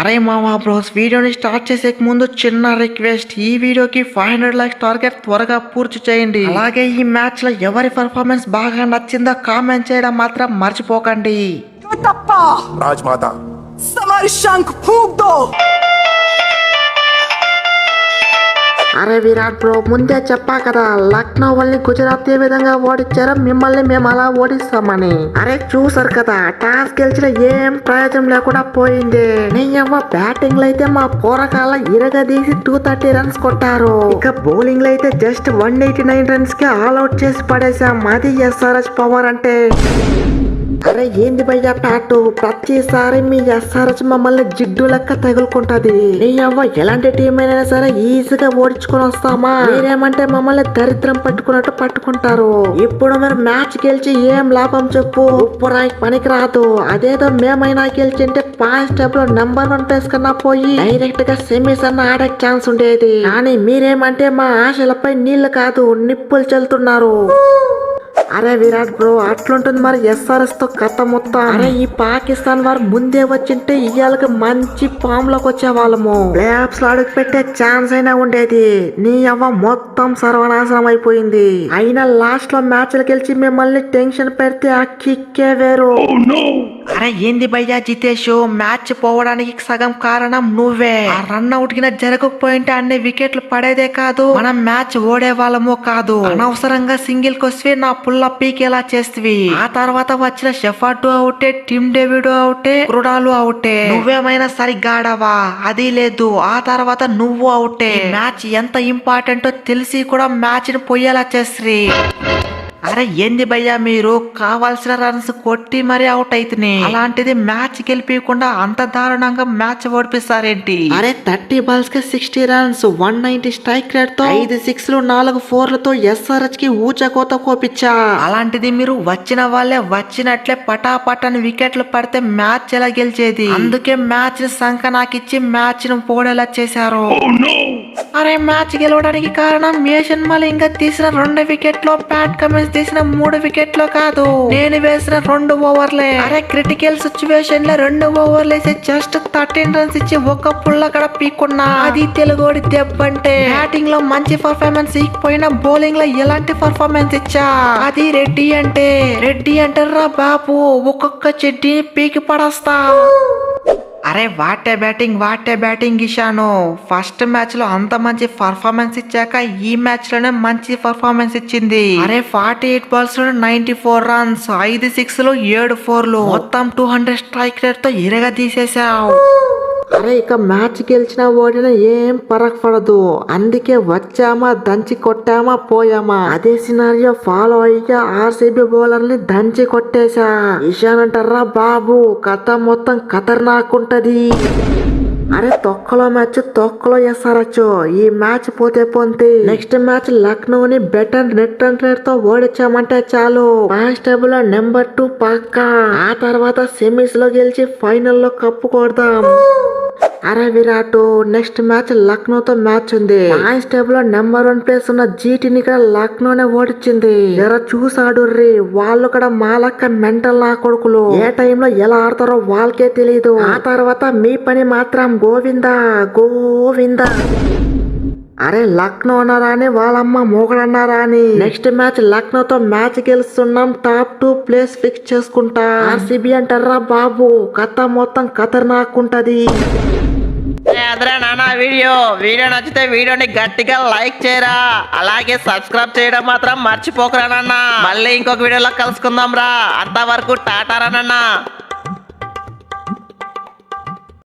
అరే మావా బ్రోస్, వీడియోని స్టార్ట్ చేసే ముందు చిన్న రిక్వెస్ట్, ఈ వీడియోకి 500 లైక్స్ టార్గెట్ త్వరగా పూర్తి చేయండి. అలాగే ఈ మ్యాచ్ లో ఎవరి పర్ఫార్మెన్స్ బాగా నచ్చిందో కామెంట్ చేయడం మాత్రం మర్చిపోకండి. राजमाता हमारे शंख फूंक दो। అరే విరాట్ బ్రో, ముందే చెప్పా కదా లక్నో వాళ్ళని గుజరాత్ ఏ విధంగా ఓడించారో మిమ్మల్ని మేము అలా ఓడిస్తామని. అరే చూసారు కదా, టాస్ గెలిచిన ఏం ప్రయోజనం లేకుండా పోయింది. నీ అవ్వ బ్యాటింగ్ లో అయితే మా పోరకాల ఇరగదీసి 230 రన్స్ కొట్టారు. ఇక బౌలింగ్ లో అయితే జస్ట్ 189 రన్స్ కి ఆల్అౌట్ చేసి పడేసాం. అది ఎస్ఆర్ఎస్ పవర్ అంటే. అరే ఏంది భయ్యా ప్యాటు, ప్రతిసారి మీ ఎస్ఆర్ఎస్ మమ్మల్ని జిడ్డు లెక్క తగులుకుంటది. నీ అవ్వ ఎలాంటి టీం అయినా సరే ఈజీగా ఓడించుకొని వస్తామా, మీరేమంటే మమ్మల్ని దరిద్రం పట్టుకున్నట్టు పట్టుకుంటారు. ఇప్పుడు మీరు మ్యాచ్ గెలిచి ఏం లాభం చెప్పు, ఉప్పు రాయి పనికి రాదు. అదేదో మేమైనా గెలిచింటే పాయింట్స్ టేబుల్ లో నెంబర్ 1 ప్లేస్ కన్నా పోయి డైరెక్ట్ గా సెమీస్ అన్న ఆడే ఛాన్స్ ఉండేది. కానీ మీరేమంటే మా ఆశలపై నీళ్లు కాదు నిప్పులు చల్లుతున్నారు. అరే విరాట్ బ్రో, అట్లుంటుంది మరి ఎస్ఆర్ఎస్ తో కథ మొత్తం. అరే ఈ పాకిస్తాన్ వారు ముందే వచ్చింటే ఇవాళకి మంచి ఫామ్ లోకి వచ్చే వాళ్ళము, ప్లే ఆఫ్స్ లో అడుగు పెట్టే ఛాన్స్ అయినా ఉండేది. నీ అవ్వ మొత్తం సర్వనాశనం అయిపోయింది. అయినా లాస్ట్ లో మ్యాచ్లు గెలిచి మిమ్మల్ని టెన్షన్ పెడితే ఆ కిక్కే వేరు. అరే ఏంది భయ్యా జితేష్, మ్యాచ్ పోవడానికి సగం కారణం నువ్వే. ఆ రన్ అవుట్ కింద జరగకపోయింటే అన్ని వికెట్లు పడేదే కాదు, మనం మ్యాచ్ ఓడే వాళ్ళము కాదు. అనవసరంగా సింగిల్ కొస్తే నా పుల్ల పీకేలా చేస్తవి. ఆ తర్వాత వచ్చిన షెఫర్డ్ అవుటే, టిమ్ డేవిడ్ అవుటే, క్రుడాలు అవుటే. నువ్వేమైనా సరిగ్గా ఆడావా? అది లేదు. ఆ తర్వాత నువ్వు అవుటే. మ్యాచ్ ఎంత ఇంపార్టెంటో తెలిసి కూడా మ్యాచ్ ని పోయేలా చేస్త్రీ. అరే ఏంది భయ్యా, మీరు కావాల్సిన రన్స్ కొట్టి మరీ అవుట్ అవుతున్నాయి, అలాంటిది మ్యాచ్ గెలిపించకుండా అంత దారుణంగా మ్యాచ్ ఓడిపిస్తారేంటి? అరే 30 బాల్స్ కి 60 రన్స్, 190 స్ట్రైక్ రేట్ తో 5 సిక్స్లు 4 4లతో ఎస్ఆర్హెచ్ కి ఊచకోత కోపించా. అలాంటిది మీరు వచ్చిన వాళ్ళే వచ్చినట్లే పటాపటని వికెట్లు పడితే మ్యాచ్ ఎలా గెలిచేది? అందుకే మ్యాచ్ సంఖ నాకిచ్చి మ్యాచ్ ను పోడేలా చేశారు. అరే మ్యాచ్ గెలవడానికి కారణం మేషన్ మలింగ తీసిన 2 వికెట్లో, ప్యాట్ కమిన్స్ తీసిన 3 వికెట్లో కాదు, నేను వేసిన 2 ఓవర్లే. అరే క్రిటికల్ సిచ్యువేషన్ లో 2 ఓవర్లు వేసి జస్ట్ 13 రన్స్ ఇచ్చి ఒక పుల్ల కడ పీకున్నా. అది తెలుగోడి దెబ్బంటే. బ్యాటింగ్ లో మంచి పర్ఫార్మెన్స్ ఇకపోయినా బౌలింగ్ లో ఎలాంటి పర్ఫార్మెన్స్ ఇచ్చా. అది రెడ్డి అంటారా బాబు, ఒక్కొక్క చెడ్డీని పీకి పడేస్తా. అరే వాటే బ్యాటింగ్ ఇషాను. ఫస్ట్ మ్యాచ్ లో అంత మంచి పర్ఫార్మెన్స్ ఇచ్చాక ఈ మ్యాచ్ లోనే మంచి పర్ఫార్మెన్స్ ఇచ్చింది. అరే 48 బాల్స్ లో 94 రన్స్, 5 సిక్స్లు 7 4లు, మొత్తం 200 స్ట్రైక్ రేట్ తో ఇరగా తీసేసావు. అరే ఇక మ్యాచ్ గెలిచినా ఓడినా ఏం పరక్ పడదు. అందుకే వచ్చామా దంచి కొట్టామా పోయామా అదే సినారియో ఫాలో అయ్యా ఆర్సీబీ బౌలర్ ని దంచి కొట్టేశా. ఇషాన్ అంటారా బాబు, కథ మొత్తం ఖతర్నాకుంటది. అరే తొక్కలో మ్యాచ్ తొక్కలో ఎస్ఆర్హెచ్. ఈ మ్యాచ్ పోతే పొంతి నెక్స్ట్ మ్యాచ్ లక్నోని బెటర్ నెట్ రన్ రేట్ తో ఓడించామంటే చాలు, పాయింట్స్ టేబుల్ లో నెంబర్ 2 పక్కా. ఆ తర్వాత సెమీస్ లో గెలిచి ఫైనల్ లో కప్పు కొడదాం. అరే విరాట్, నెక్స్ట్ మ్యాచ్ లక్నోతో మ్యాచ్ ఉంది. పాయింట్స్ టేబుల్ లో నెంబర్ 1 ప్లేస్ ఉన్న జీటీని ఇక్కడ లక్నోనే ఓడించింది. జర చూసాడు రీ, వాళ్ళు కూడా మాలక్క మెంటల్ నా కొడుకులు. ఏ టైంలో ఎలా ఆడతారో వాళ్ళకే తెలియదు. ఆ తర్వాత మీ పని మాత్రం గోవిందా. అరే లక్నో అన్నారా అని వాళ్ళమ్మ మోగడన్నారా అని. నెక్స్ట్ మ్యాచ్ లక్నోతో మ్యాచ్ గెలుస్తున్నాం, టాప్ 2 ప్లేస్ ఫిక్స్ చేసుకుంటా. ఆర్సీబీ అంటారా బాబు, కథ మొత్తం ఖతర్నాకుంటది. అదరా నాన్న, వీడియో నచ్చితే వీడియోని గట్టిగా లైక్ చేయరా, అలాగే సబ్స్క్రైబ్ చేయడం మాత్రం మర్చిపోకరా నాన్న. మళ్ళీ ఇంకొక వీడియోలో కలుసుకుందాం రా, అంతవరకు టాటారా నాన్న.